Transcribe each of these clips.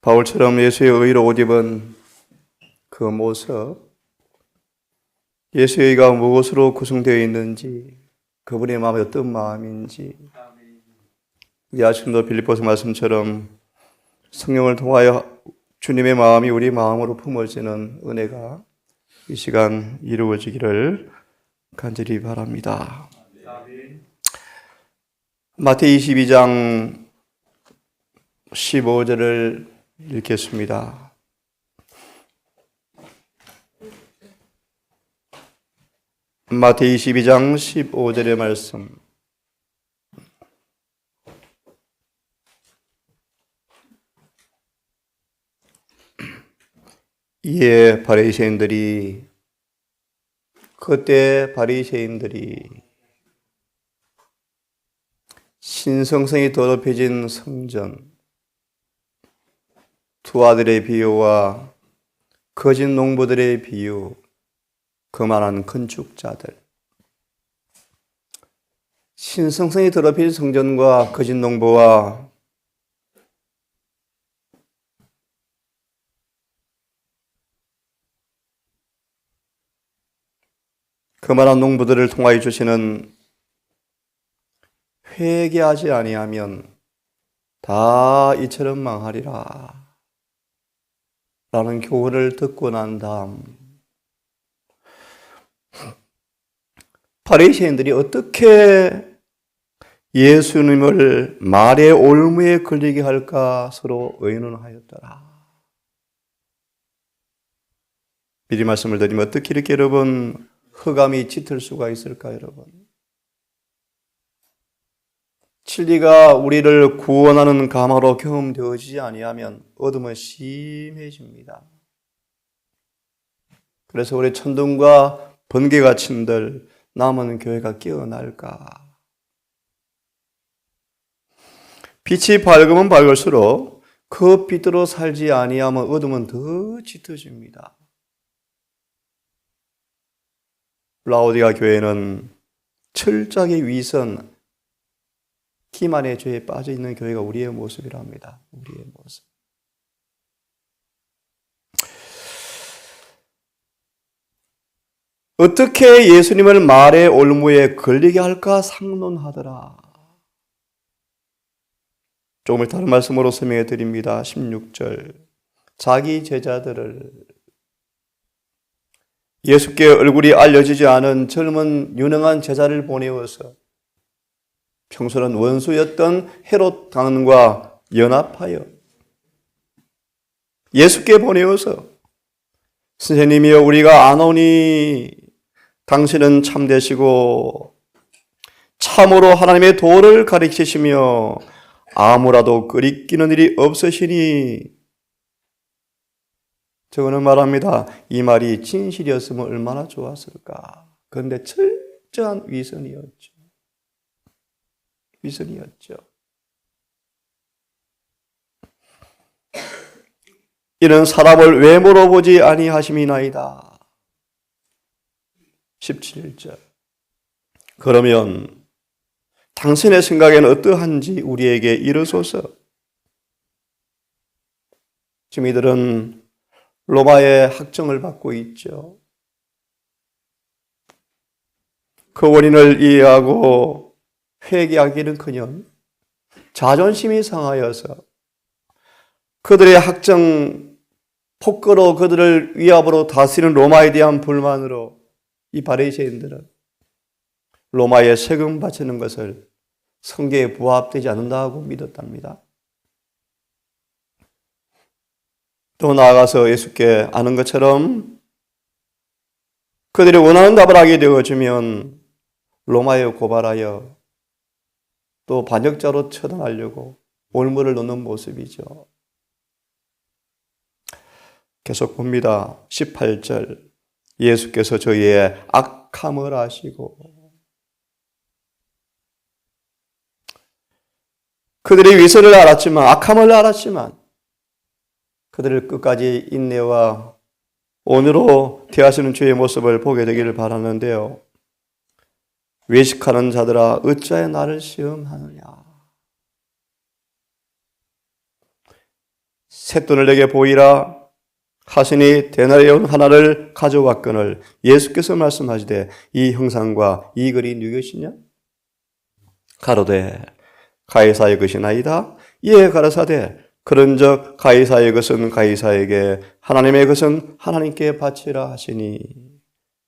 바울처럼 예수의 의로 옷 입은 그 모습, 예수의 의가 무엇으로 구성되어 있는지, 그분의 마음이 어떤 마음인지, 우리 아침도 빌립보서 말씀처럼 성령을 통하여 주님의 마음이 우리 마음으로 품어지는 은혜가 이 시간 이루어지기를 간절히 바랍니다. 마태복음 22장 15절을 읽겠습니다. 마태복음 22장 15절의 말씀. 이에 그때 바리새인들이 신성성이 더럽혀진 성전, 두 아들의 비유와 거짓 농부들의 비유, 거만한 건축자들, 신성성이 더럽혀진 성전과 거짓 농부와 거만한 농부들을 통하여 주시는 회개하지 아니하면 다 이처럼 망하리라 라는 교훈을 듣고 난 다음 바리새인들이 어떻게 예수님을 말의 올무에 걸리게 할까 서로 의논하였더라. 미리 말씀을 드리면 어떻게 이렇게 여러분 흑암이 짙을 수가 있을까 여러분? 진리가 우리를 구원하는 감화로 경험되어지지 아니하면 어둠은 심해집니다. 그래서 우리 천둥과 번개가 친들 남은 교회가 깨어날까? 빛이 밝으면 밝을수록 그 빛으로 살지 아니하면 어둠은 더 짙어집니다. 라오디가 교회는 철저하게 위선, 기만의 죄에 빠져 있는 교회가 우리의 모습이랍니다. 우리의 모습. 어떻게 예수님을 말의 올무에 걸리게 할까 상론하더라. 조금 다른 말씀으로 설명해 드립니다. 16절. 자기 제자들을 예수께 얼굴이 알려지지 않은 젊은 유능한 제자를 보내어서 평소는 원수였던 헤롯 왕과 연합하여 예수께 보내어서 선생님이여 우리가 아노니 당신은 참되시고 참으로 하나님의 도를 가르치시며 아무라도 끄리끼는 일이 없으시니 저거는 말합니다. 이 말이 진실이었으면 얼마나 좋았을까. 그런데 철저한 위선이었죠. 위선이었죠. 이는 사람을 외모로 보지 아니하심이나이다. 17절. 그러면 당신의 생각에는 어떠한지 우리에게 이르소서. 지금 이들은 로마의 학정을 받고 있죠. 그 원인을 이해하고 회개하기는커녕 자존심이 상하여서 그들의 학정 폭거로 그들을 위압으로 다스리는 로마에 대한 불만으로 이 바리새인들은 로마에 세금 바치는 것을 성경에 부합되지 않는다고 믿었답니다. 또 나아가서 예수께 아는 것처럼 그들이 원하는 답을 하게 되어지면 로마에 고발하여 또 반역자로 처단하려고 올무를 놓는 모습이죠. 계속 봅니다. 18절. 예수께서 저희의 악함을 아시고 그들의 위선을 알았지만 악함을 알았지만 그들을 끝까지 인내와 온유로 대하시는 주의 모습을 보게 되기를 바라는데요. 외식하는 자들아 어찌하여 나를 시험하느냐. 쇳돈을 내게 보이라 하시니 데나리온 하나를 가져왔거늘 예수께서 말씀하시되 이 형상과 이 글이 누구시냐? 가로되 가이사의 것이나이다. 이에 가라사대 그런즉 가이사의 것은 가이사에게 하나님의 것은 하나님께 바치라 하시니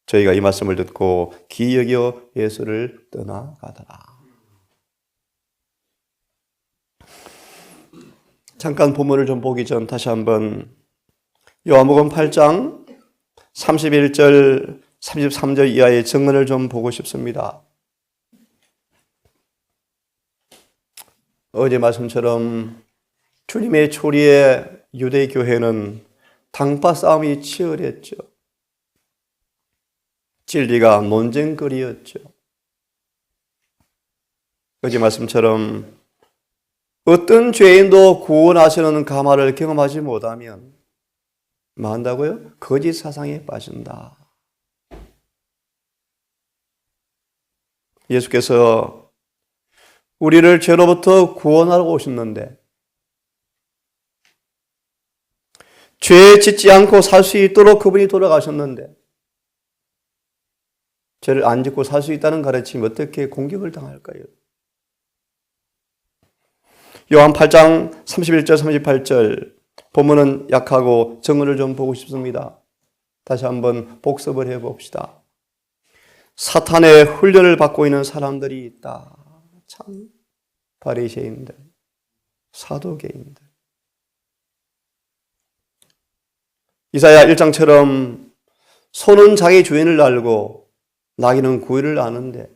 저희가 이 말씀을 듣고 기이 여겨 예수를 떠나가더라. 잠깐 본문을 좀 보기 전 다시 한번 요한복음 8장 31절 33절 이하의 정문을 좀 보고 싶습니다. 어제 말씀처럼 주님의 초리에 유대교회는 당파 싸움이 치열했죠. 진리가 논쟁거리였죠. 어제 말씀처럼 어떤 죄인도 구원하시는 감화를 경험하지 못하면 뭐 한다고요? 거짓 사상에 빠진다. 예수께서 우리를 죄로부터 구원하러 오셨는데 죄 짓지 않고 살 수 있도록 그분이 돌아가셨는데 죄를 안 짓고 살 수 있다는 가르침이 어떻게 공격을 당할까요? 요한 8장 31절 38절 본문은 약하고 정언을 좀 보고 싶습니다. 다시 한번 복습을 해봅시다. 사탄의 훈련을 받고 있는 사람들이 있다. 참 바리새인들, 사도계인들. 이사야 1장처럼 소는 자기 주인을 알고 나귀는 구유를 아는데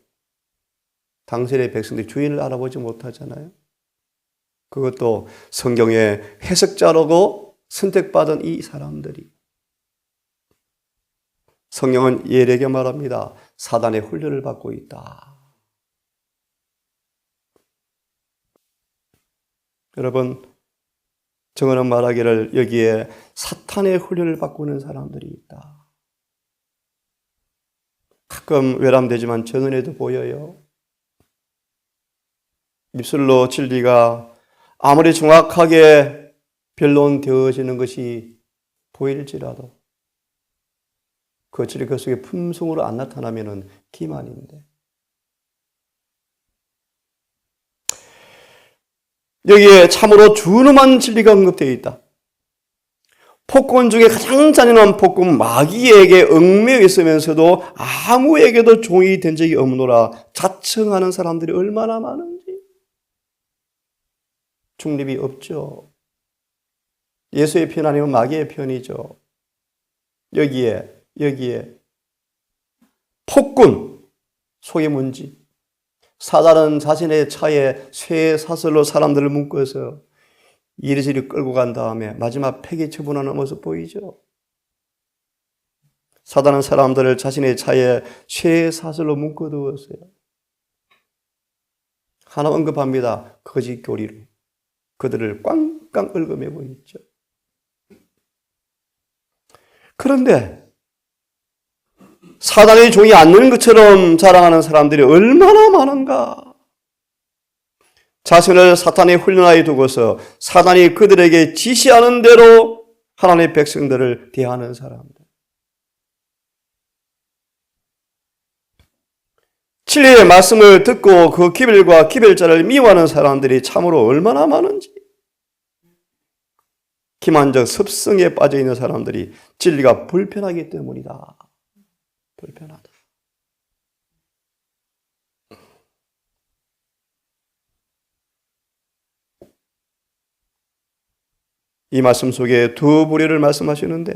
당시의 백성들이 주인을 알아보지 못하잖아요. 그것도 성경의 해석자라고 선택받은 이 사람들이 성경은 예리하게 말합니다. 사단의 훈련을 받고 있다. 여러분, 정언은 말하기를 여기에 사탄의 훈련을 받고 있는 사람들이 있다. 가끔 외람되지만 저 눈에도 보여요. 입술로 진리가 아무리 정확하게 변론되어지는 것이 보일지라도 그 진리 그 속에 품성으로 안 나타나면 기만인데 여기에 참으로 준엄한 진리가 언급되어 있다. 폭군 중에 가장 잔인한 폭군 마귀에게 얽매여 있으면서도 아무에게도 종이 된 적이 없노라 자청하는 사람들이 얼마나 많은지. 중립이 없죠. 예수의 편 아니면 마귀의 편이죠. 여기에 폭군, 속의 문지. 사단은 자신의 차에 쇠사슬로 사람들을 묶어서 이리저리 끌고 간 다음에 마지막 폐기 처분하는 모습 보이죠. 사단은 사람들을 자신의 차에 쇠사슬로 묶어두었어요. 하나 언급합니다. 거짓 교리로 그들을 꽝꽝 얽어매고 있죠. 그런데 사단의 종이 않는 것처럼 자랑하는 사람들이 얼마나 많은가. 자신을 사탄의 훈련하에 두고서 사단이 그들에게 지시하는 대로 하나님의 백성들을 대하는 사람들. 진리의 말씀을 듣고 그 기별과 기별자를 미워하는 사람들이 참으로 얼마나 많은지. 기만적 습성에 빠져있는 사람들이 진리가 불편하기 때문이다. 불편하다. 이 말씀 속에 두 부류를 말씀하시는데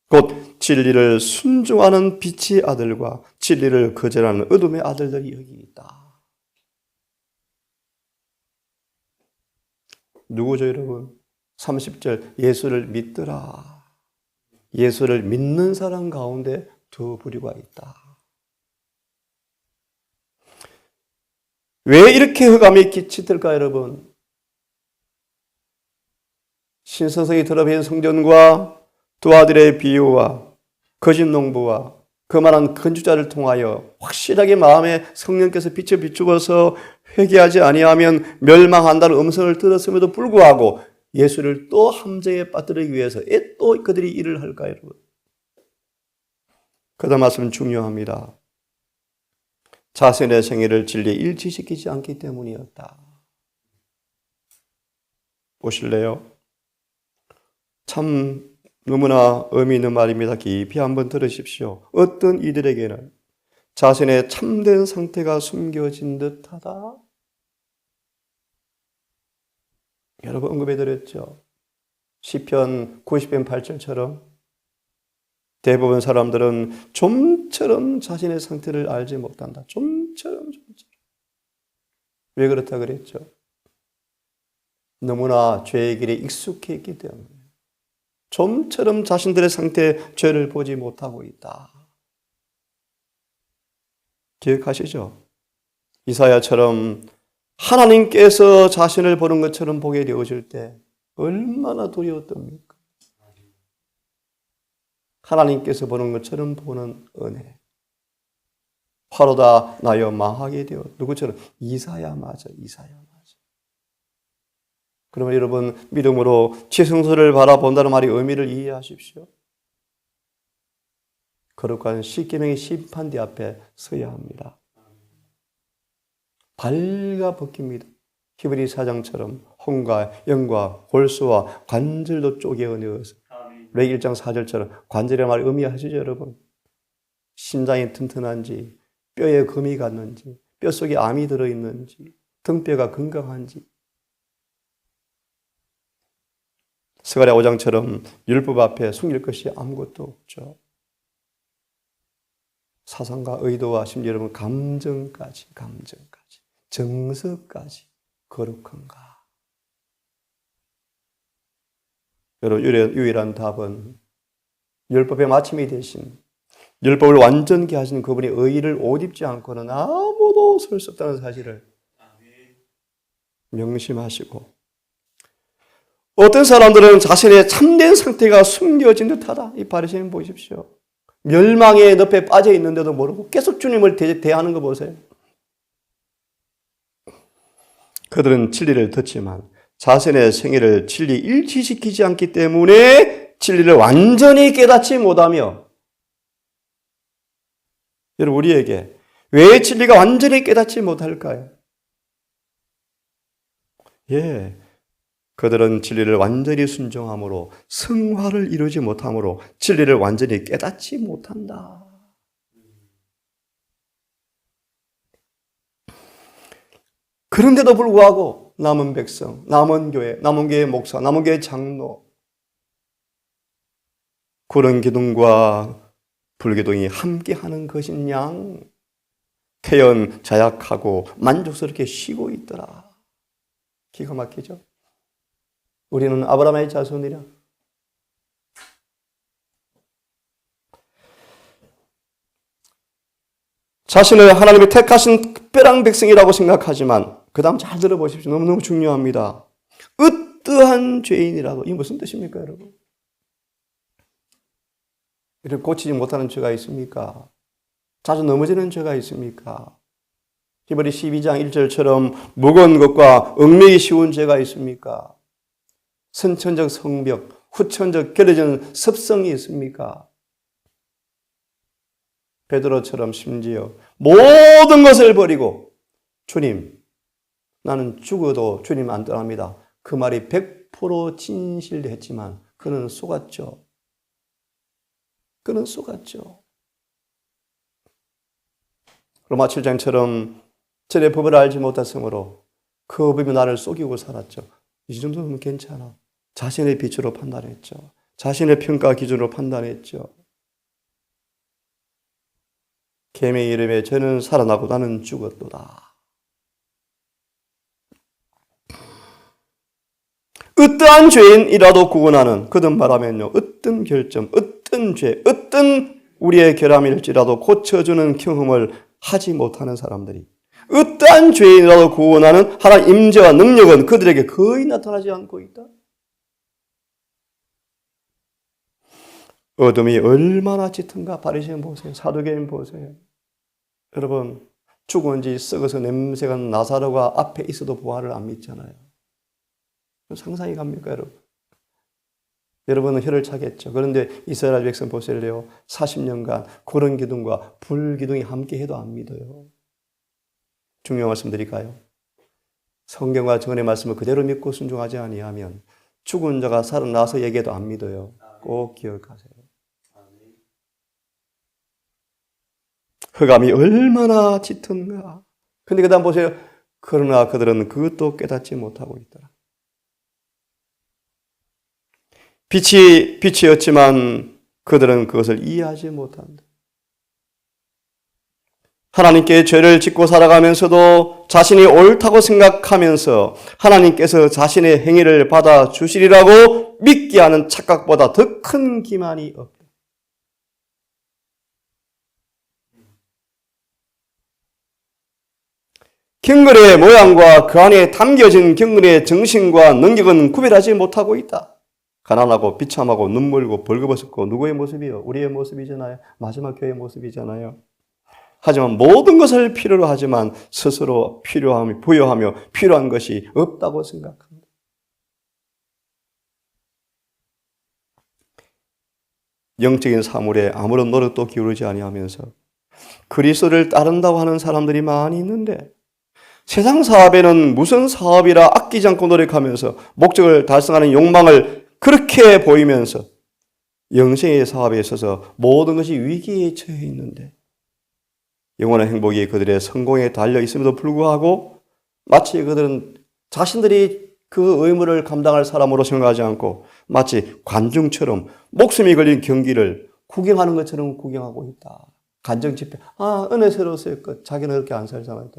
곧 진리를 순종하는 빛의 아들과 진리를 거절하는 어둠의 아들들이 여기 있다. 누구죠, 여러분? 30절 예수를 믿더라. 예수를 믿는 사람 가운데 두 부류가 있다. 왜 이렇게 흑암이 끼치들까, 여러분? 신성성이 드러낸 성전과 두 아들의 비유와 거짓 농부와 그만한 건축자를 통하여 확실하게 마음에 성령께서 빛을 비추어서 회개하지 아니하면 멸망한다는 음성을 들었음에도 불구하고 예수를 또 함정에 빠뜨리기 위해서 또 그들이 일을 할까요, 여러분? 그 다음 말씀 중요합니다. 자신의 생애를 진리에 일치시키지 않기 때문이었다. 보실래요? 참 너무나 의미 있는 말입니다. 깊이 한번 들으십시오. 어떤 이들에게는 자신의 참된 상태가 숨겨진 듯하다. 여러분 언급해드렸죠. 시편 90편 8절처럼 대부분 사람들은 좀처럼 자신의 상태를 알지 못한다. 좀처럼. 왜 그렇다 그랬죠? 너무나 죄의 길에 익숙해 있기 때문에 좀처럼 자신들의 상태에 죄를 보지 못하고 있다. 기억하시죠? 이사야처럼 하나님께서 자신을 보는 것처럼 보게 되어질 때 얼마나 두려웠답니까? 하나님께서 보는 것처럼 보는 은혜. 화로다 나여 망하게 되어 누구처럼? 이사야 맞아. 그러면 여러분 믿음으로 지성소를 바라본다는 말의 의미를 이해하십시오. 거룩한 십계명의 심판대 앞에 서야 합니다. 발가벗깁니다. 히브리 4장처럼 혼과 영과 골수와 관절도 쪼개어내어서 레기 1장 4절처럼 관절의 말을 의미하시죠, 여러분? 심장이 튼튼한지, 뼈에 금이 갔는지, 뼛속에 암이 들어있는지, 등뼈가 건강한지. 스가랴 5장처럼 율법 앞에 숨길 것이 아무것도 없죠. 사상과 의도와 심지어 여러분 감정까지, 정서까지 거룩한가? 여러분 유일한 답은 율법의 마침이 되신 율법을 완전케 하시는 그분의 의의를 옷 입지 않고는 아무도 설 수 없다는 사실을 명심하시고, 어떤 사람들은 자신의 참된 상태가 숨겨진 듯하다. 이 바리새인 보십시오. 멸망의 늪에 빠져 있는데도 모르고 계속 주님을 대하는 거 보세요. 그들은 진리를 듣지만 자신의 생애를 진리 일치시키지 않기 때문에 진리를 완전히 깨닫지 못하며, 여러분 우리에게 왜 진리가 완전히 깨닫지 못할까요? 그들은 진리를 완전히 순종함으로 성화를 이루지 못함으로 진리를 완전히 깨닫지 못한다. 그런데도 불구하고 남은 백성, 남은 교회, 남은 교회 목사, 남은 교회 장로, 구른 기둥과 불기둥이 함께하는 것인 양 태연 자약하고 만족스럽게 쉬고 있더라. 기가 막히죠? 우리는 아브라함의 자손이라. 자신을 하나님이 택하신 특별한 백성이라고 생각하지만 그 다음 잘 들어보십시오. 너무너무 중요합니다. 어떠한 죄인이라도, 이게 무슨 뜻입니까, 여러분? 이를 고치지 못하는 죄가 있습니까? 자주 넘어지는 죄가 있습니까? 히브리 12장 1절처럼 무거운 것과 얽매기 쉬운 죄가 있습니까? 선천적 성벽, 후천적 결여진 습성이 있습니까? 베드로처럼 심지어 모든 것을 버리고 주님, 나는 죽어도 주님 안 떠납니다. 그 말이 100% 진실했지만 그는 속았죠. 로마 7장처럼 전의 법을 알지 못했으므로 그 법이 나를 속이고 살았죠. 이 정도면 괜찮아. 자신의 빛으로 판단했죠. 자신의 평가 기준으로 판단했죠. 계명의 이름에 저는 살아나고 나는 죽었도다. 어떠한 죄인이라도 구원하는, 거듭 말하면요, 어떤 결점, 어떤 죄, 어떤 우리의 결함일지라도 고쳐주는 경험을 하지 못하는 사람들이, 어떠한 죄인이라도 구원하는 하나님 임재와 능력은 그들에게 거의 나타나지 않고 있다. 어둠이 얼마나 짙은가. 바리새인 보세요. 사두개인 보세요. 여러분, 죽은 지 썩어서 냄새가 나는 나사로가 앞에 있어도 부활을 안 믿잖아요. 상상이 갑니까, 여러분? 여러분은 혀를 차겠죠. 그런데 이스라엘 백성 보실래요? 40년간 그런 기둥과 불기둥이 함께 해도 안 믿어요. 중요한 말씀 드릴까요? 성경과 정언의 말씀을 그대로 믿고 순종하지 아니하면 죽은 자가 살아나서 얘기해도 안 믿어요. 꼭 기억하세요. 흑암이 얼마나 짙은가. 근데 그 다음 보세요. 그러나 그들은 그것도 깨닫지 못하고 있더라. 빛이었지만 그들은 그것을 이해하지 못한다. 하나님께 죄를 짓고 살아가면서도 자신이 옳다고 생각하면서 하나님께서 자신의 행위를 받아주시리라고 믿게 하는 착각보다 더 큰 기만이 없다. 경건의 모양과 그 안에 담겨진 경건의 정신과 능력은 구별하지 못하고 있다. 가난하고 비참하고 눈물고 벌거벗고 누구의 모습이요? 우리의 모습이잖아요. 마지막 교회의 모습이잖아요. 하지만 모든 것을 필요로 하지만 스스로 부여하며 필요한 것이 없다고 생각합니다. 영적인 사물에 아무런 노력도 기울이지 아니하면서 그리스도를 따른다고 하는 사람들이 많이 있는데 세상 사업에는 무슨 사업이라 아끼지 않고 노력하면서 목적을 달성하는 욕망을 그렇게 보이면서 영생의 사업에 있어서 모든 것이 위기에 처해 있는데 영원한 행복이 그들의 성공에 달려 있음에도 불구하고 마치 그들은 자신들이 그 의무를 감당할 사람으로 생각하지 않고 마치 관중처럼 목숨이 걸린 경기를 구경하는 것처럼 구경하고 있다. 간정 집회, 은혜스러웠어요. 자기는 그렇게 안 살잖아요.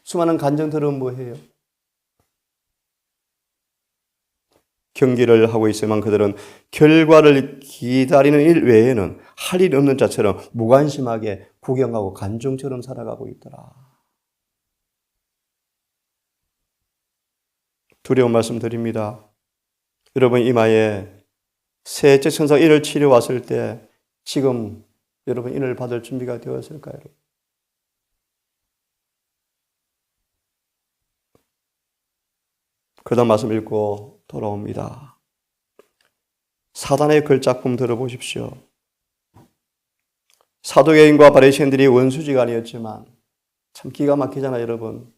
수많은 간정들은 뭐해요? 경기를 하고 있지만 그들은 결과를 기다리는 일 외에는 할 일 없는 자처럼 무관심하게 구경하고 간종처럼 살아가고 있더라. 두려운 말씀 드립니다. 여러분 이마에 셋째 천사 인을 치러 왔을 때 지금 여러분 인을 받을 준비가 되었을까요? 그 다음 말씀 읽고 돌아옵니다. 사단의 걸작품 들어보십시오. 사도계인과 바리새인들이 원수지간이었지만 참 기가 막히잖아요, 여러분.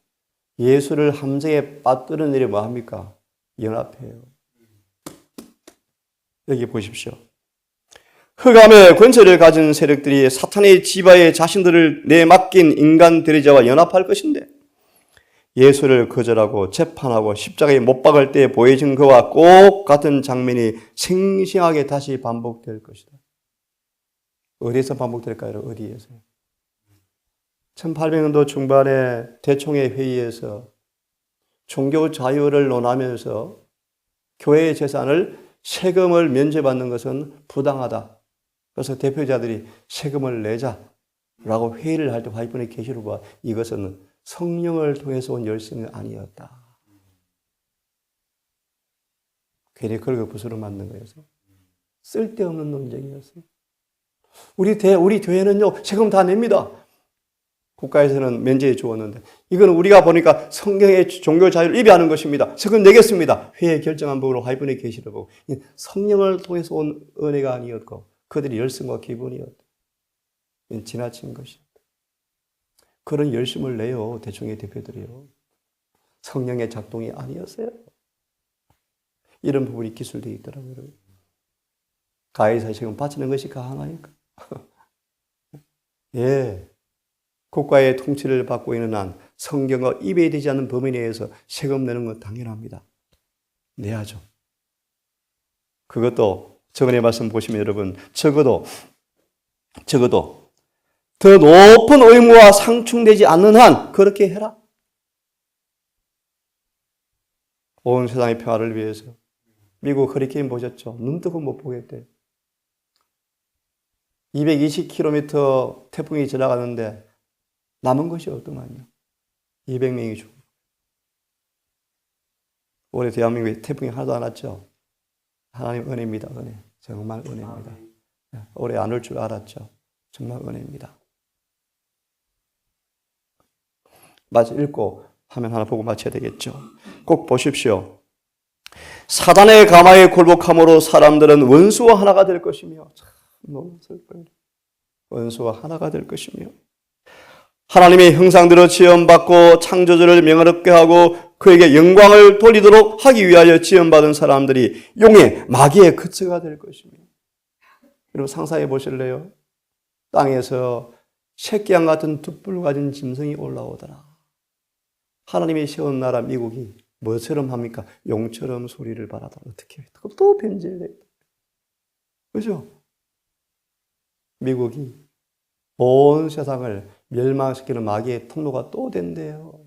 예수를 함정에 빠뜨리는 일이 뭐합니까? 연합해요. 여기 보십시오. 흑암의 권세를 가진 세력들이 사탄의 지바에 자신들을 내맡긴 인간 대리자와 연합할 것인데 예수를 거절하고 재판하고 십자가에 못 박을 때 보여진 그와 꼭 같은 장면이 생생하게 다시 반복될 것이다. 어디에서 반복될까요? 어디에서? 1800년도 중반에 대총회 회의에서 종교 자유를 논하면서 교회의 재산을 세금을 면제받는 것은 부당하다. 그래서 대표자들이 세금을 내자라고 회의를 할 때 화이트본의 계시를 봐. 이것은 성령을 통해서 온 열심이 아니었다. 괜히 긁어부스러 만든 거여서 쓸데없는 논쟁이었어요. 우리 교회는요 세금 다 냅니다. 국가에서는 면제해 주었는데 이거는 우리가 보니까 성경의 종교 자유를 위배하는 것입니다. 세금 내겠습니다. 회의 결정한 법으로 화이트본의 계시를 보고 성령을 통해서 온 은혜가 아니었고 그들의 열심과 기분이었다. 지나친 것이었다. 그런 열심을 내요. 대충의 대표들이요. 성령의 작동이 아니었어요. 이런 부분이 기술되어 있더라고요. 가해사에 지금 바치는 것이 가능하니까. 예. 국가의 통치를 받고 있는 한 성경과 위배되지 않는 범위 내에서 세금 내는 건 당연합니다. 내야죠. 그것도 저번에 말씀 보시면 여러분 적어도 더 높은 의무와 상충되지 않는 한 그렇게 해라. 온 세상의 평화를 위해서. 미국 허리케인 보셨죠? 눈 뜨고 못 보겠대. 220km 태풍이 지나가는데 남은 것이 없더만요. 200명이 죽고. 올해 대한민국에 태풍이 하나도 안 왔죠? 하나님 은혜입니다. 은혜. 정말 은혜입니다. 올해 안 올 줄 알았죠? 정말 은혜입니다. 마치 읽고 하면 하나 보고 마쳐야 되겠죠. 꼭 보십시오. 사단의 가마에 굴복함으로 사람들은 원수와 하나가 될 것이며, 참 너무 슬퍼요. 원수와 하나가 될 것이며, 하나님의 형상대로 지음받고 창조주를 명예롭게 하고 그에게 영광을 돌리도록 하기 위하여 지음받은 사람들이 용의 마귀의 거처가 될 것이며. 여러분 상상해 보실래요? 땅에서 새끼양 같은 두 뿔 가진 짐승이 올라오더라. 하나님이 세운 나라 미국이 뭐처럼 합니까? 용처럼 소리를 발하더라. 어떻게 해요? 또 변질돼요. 그죠? 미국이 온 세상을 멸망시키는 마귀의 통로가 또 된대요.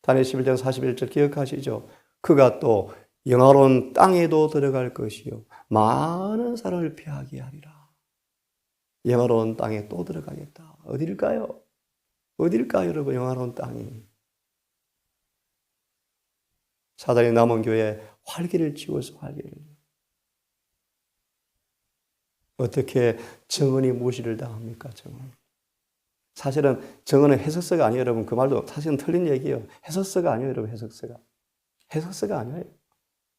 다니엘 11장 41절 기억하시죠? 그가 또 영화로운 땅에도 들어갈 것이요 많은 사람을 피하게 하리라. 영화로운 땅에 또 들어가겠다. 어딜까요? 어딜까요, 여러분? 영화로운 땅이. 사단이 남은 교회에 활기를 치워서 활기를. 어떻게 정언이 무시를 당합니까? 정언. 사실은 정언은 해석서가 아니에요, 여러분. 그 말도 사실은 틀린 얘기예요. 해석서가 아니에요, 여러분. 해석서가. 해석서가 아니에요.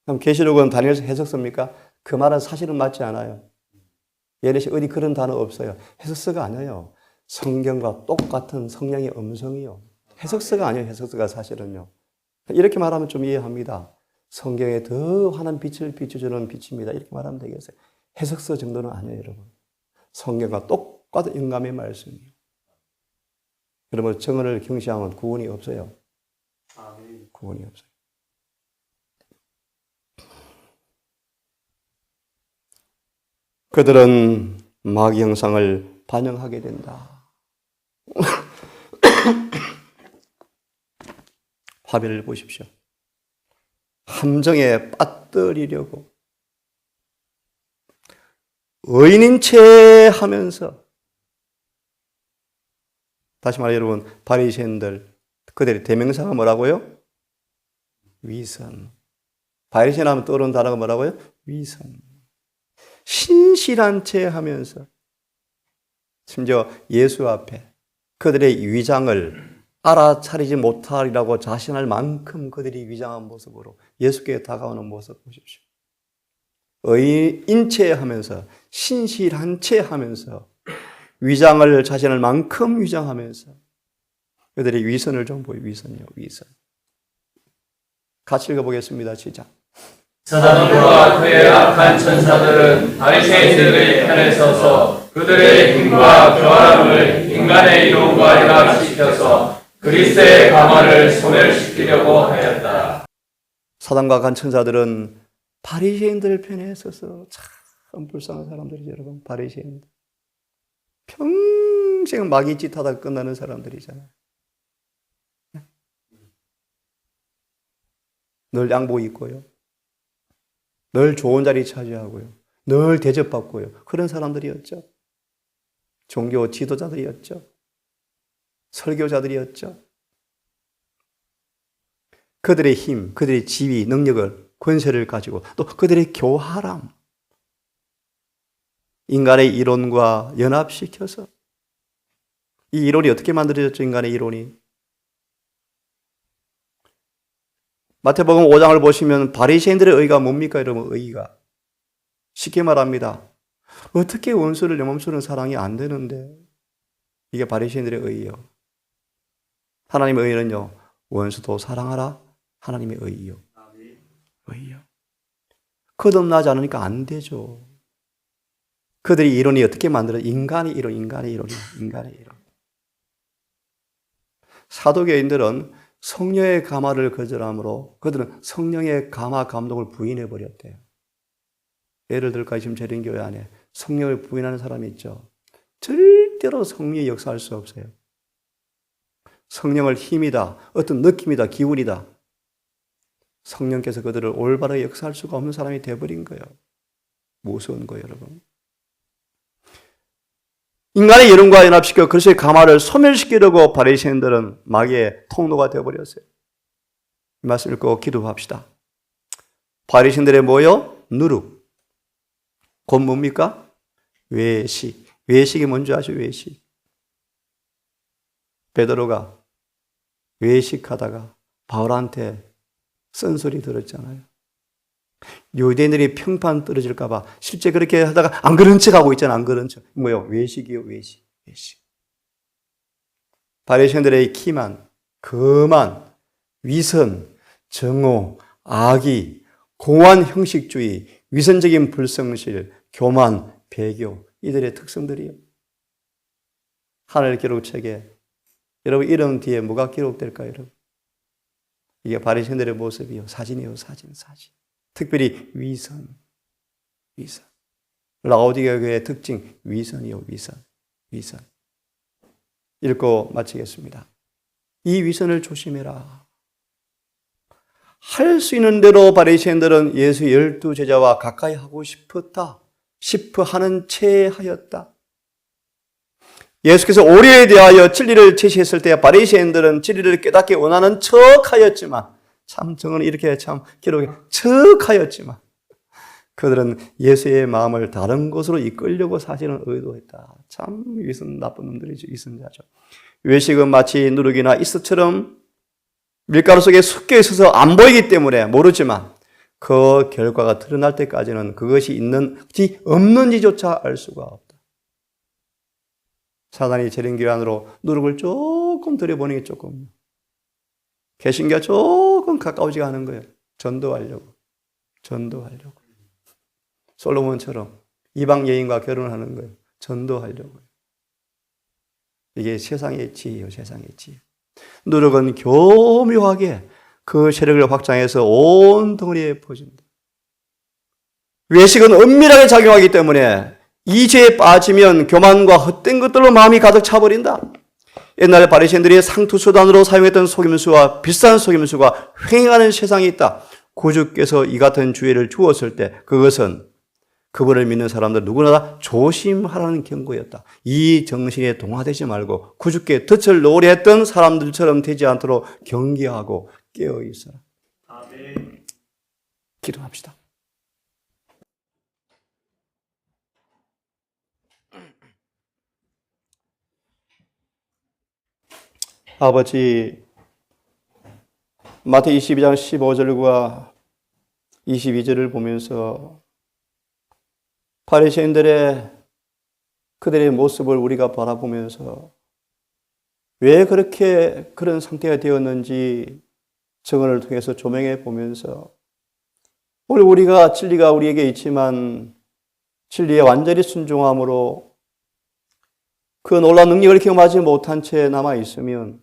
그럼 계시록은 다니엘서 해석서입니까? 그 말은 사실은 맞지 않아요. 예를 들어 어디 그런 단어 없어요. 해석서가 아니에요. 성경과 똑같은 성령의 음성이요. 해석서가 아니에요. 해석서가 사실은요. 이렇게 말하면 좀 이해합니다. 성경에 더 환한 빛을 비춰주는 빛입니다. 이렇게 말하면 되겠어요. 해석서 정도는 아니에요, 여러분. 성경과 똑같은 영감의 말씀이에요. 여러분 정언을 경시하면 구원이 없어요. 구원이 없어요. 그들은 마귀 형상을 반영하게 된다. 화면을 보십시오. 함정에 빠뜨리려고 의인인 채 하면서, 다시 말해 여러분, 바리새인들 그들의 대명사가 뭐라고요? 위선. 바리새인 하면 떠오르는 단어가 뭐라고요? 위선. 신실한 채 하면서, 심지어 예수 앞에 그들의 위장을 알아차리지 못하리라고 자신할 만큼 그들이 위장한 모습으로 예수께 다가오는 모습 보십시오. 의인 채 하면서, 신실한 채 하면서, 위장을 자신할 만큼 위장하면서 그들의 위선을 좀 보여. 위선이요, 위선. 같이 읽어보겠습니다. 시작. 사단과 그의 악한 천사들은 바리새인들의 편에 서서 그들의 힘과 교활함을 인간의 이론과 연합시켜서 그리스도의 가마를 소멸시키려고 하였다. 사단과 악한 천사들은 바리새인들 편에 서서 참 불쌍한 사람들이죠, 여러분. 바리새인들. 평생 마귀 짓하다 끝나는 사람들이잖아요. 늘 양복 입고요. 늘 좋은 자리 차지하고요. 늘 대접받고요. 그런 사람들이었죠. 종교 지도자들이었죠. 설교자들이었죠. 그들의 힘, 그들의 지위, 능력을, 권세를 가지고 또 그들의 교활함, 인간의 이론과 연합시켜서, 이 이론이 어떻게 만들어졌죠? 인간의 이론이. 마태복음 5장을 보시면 바리새인들의 의의가 뭡니까, 여러분? 의의가. 쉽게 말합니다. 어떻게 원수를 내 몸처럼 사랑이 안 되는데? 이게 바리새인들의 의의요. 하나님의 의의는요, 원수도 사랑하라. 하나님의 의의요. 의의요. 거듭나지 않으니까 안 되죠. 그들이 이론이 어떻게 만들어? 인간의 이론이요. 인간의 이론. 사도교인들은 성령의 가마를 거절함으로 그들은 성령의 가마 감동을 부인해 버렸대요. 예를 들까 지금 재림교회 안에 성령을 부인하는 사람이 있죠. 절대로 성령이 역사할 수 없어요. 성령을 힘이다, 어떤 느낌이다, 기운이다. 성령께서 그들을 올바르게 역사할 수가 없는 사람이 되어버린 거예요. 무서운 거예요, 여러분. 인간의 이론과 연합시켜 그리스도의 가마를 소멸시키려고 바리새인들은 마귀의 통로가 되어버렸어요. 이 말씀 읽고 기도합시다. 바리새인들의 뭐요? 누룩. 곧 뭡니까? 외식. 외식이 뭔지 아시죠? 외식. 베드로가 외식하다가 바울한테 쓴소리 들었잖아요. 유대인들이 평판 떨어질까봐 실제 그렇게 하다가 안 그런 척하고 있잖아. 안 그런 척. 뭐요? 외식이요. 외식. 바리새인들의 기만, 거만, 위선, 정오, 악의, 공허한 형식주의, 위선적인 불성실, 교만, 배교, 이들의 특성들이요. 하늘 기록책에 여러분 이름 뒤에 뭐가 기록될까요, 여러분? 이게 바리새인들의 모습이요. 사진이요. 사진. 특별히 위선. 라오디게아 교회의 특징 위선이요. 위선. 읽고 마치겠습니다. 이 위선을 조심해라. 할 수 있는 대로 바리새인들은 예수 12제자와 가까이 하고 싶어 하는 채 하였다. 예수께서 오리에 대하여 진리를 제시했을 때 바리새인들은 진리를 깨닫기 원하는 척하였지만, 참 정은 이렇게 참 기록해 척하였지만 그들은 예수의 마음을 다른 곳으로 이끌려고 사실은 의도했다. 참 위선 나쁜 놈들이죠. 위선자죠. 외식은 마치 누룩이나 이스트처럼 밀가루 속에 섞여 있어서 안 보이기 때문에 모르지만 그 결과가 드러날 때까지는 그것이 있는지 없는지조차 알 수가 없다. 사단이 재림교회 안으로 누룩을 조금 들여보는 게 조금, 개신교가 조금 가까워지게 하는 거예요. 전도하려고. 솔로몬처럼 이방 여인과 결혼하는 거예요. 전도하려고요. 이게 세상의 지혜예요. 세상의 지혜. 누룩은 교묘하게 그 세력을 확장해서 온 덩어리에 퍼진다. 외식은 은밀하게 작용하기 때문에 이 죄에 빠지면 교만과 헛된 것들로 마음이 가득 차버린다. 옛날에 바리새인들이 상투수단으로 사용했던 속임수와 비싼 속임수가 횡행하는 세상이 있다. 구주께서 이 같은 주의를 주었을 때 그것은 그분을 믿는 사람들 누구나 다 조심하라는 경고였다. 이 정신에 동화되지 말고 구주께 덫을 놓으려 했던 사람들처럼 되지 않도록 경계하고 깨어 있어라. 아멘. 기도합시다. 아버지, 마태복음 22장 15절과 22절을 보면서 바리새인들의 그들의 모습을 우리가 바라보면서 왜 그렇게 그런 상태가 되었는지 증언을 통해서 조명해 보면서 오늘 우리가 진리가 우리에게 있지만 진리에 완전히 순종함으로 그 놀라운 능력을 경험하지 못한 채 남아 있으면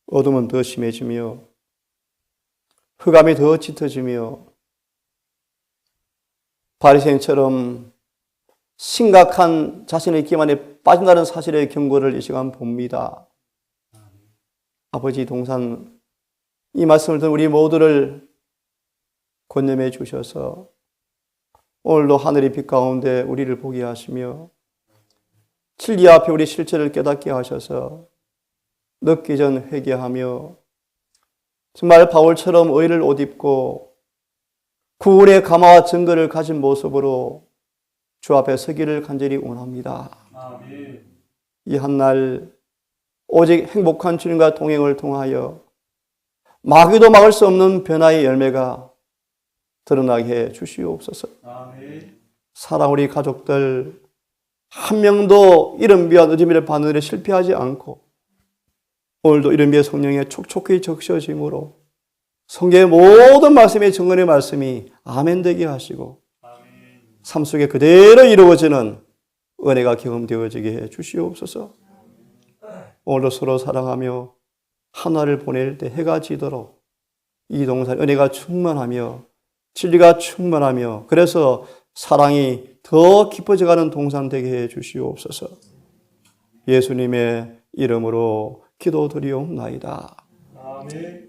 어둠은 더 심해지며 흑암이 더 짙어지며 바리새인처럼 심각한 자신의 기만에 빠진다는 사실의 경고를 이 시간 봅니다. 아버지 동산 이 말씀을 듣는 우리 모두를 권념해 주셔서 오늘도 하늘의 빛 가운데 우리를 보게 하시며 진리 앞에 우리 실체를 깨닫게 하셔서 늦기 전 회개하며 정말 바울처럼 의를 옷 입고 구원의 감화와 증거를 가진 모습으로 주 앞에 서기를 간절히 원합니다. 아멘. 이 한날 오직 행복한 주님과 동행을 통하여 마귀도 막을 수 없는 변화의 열매가 드러나게 해 주시옵소서. 아멘. 사랑 우리 가족들 한 명도 이런 비와 늦음이를 받는 일에 실패하지 않고 오늘도 이런 비의 성령에 촉촉히 적셔짐으로 성경의 모든 말씀의 증언의 말씀이 아멘 되게 하시고 아멘. 삶 속에 그대로 이루어지는 은혜가 경험되어지게 해 주시옵소서. 오늘도 서로 사랑하며 하나를 보낼 때 해가 지도록 이 동산 은혜가 충만하며 진리가 충만하며 그래서 사랑이 더 깊어져가는 동산 되게 해 주시옵소서. 예수님의 이름으로 기도드리옵나이다. 아멘.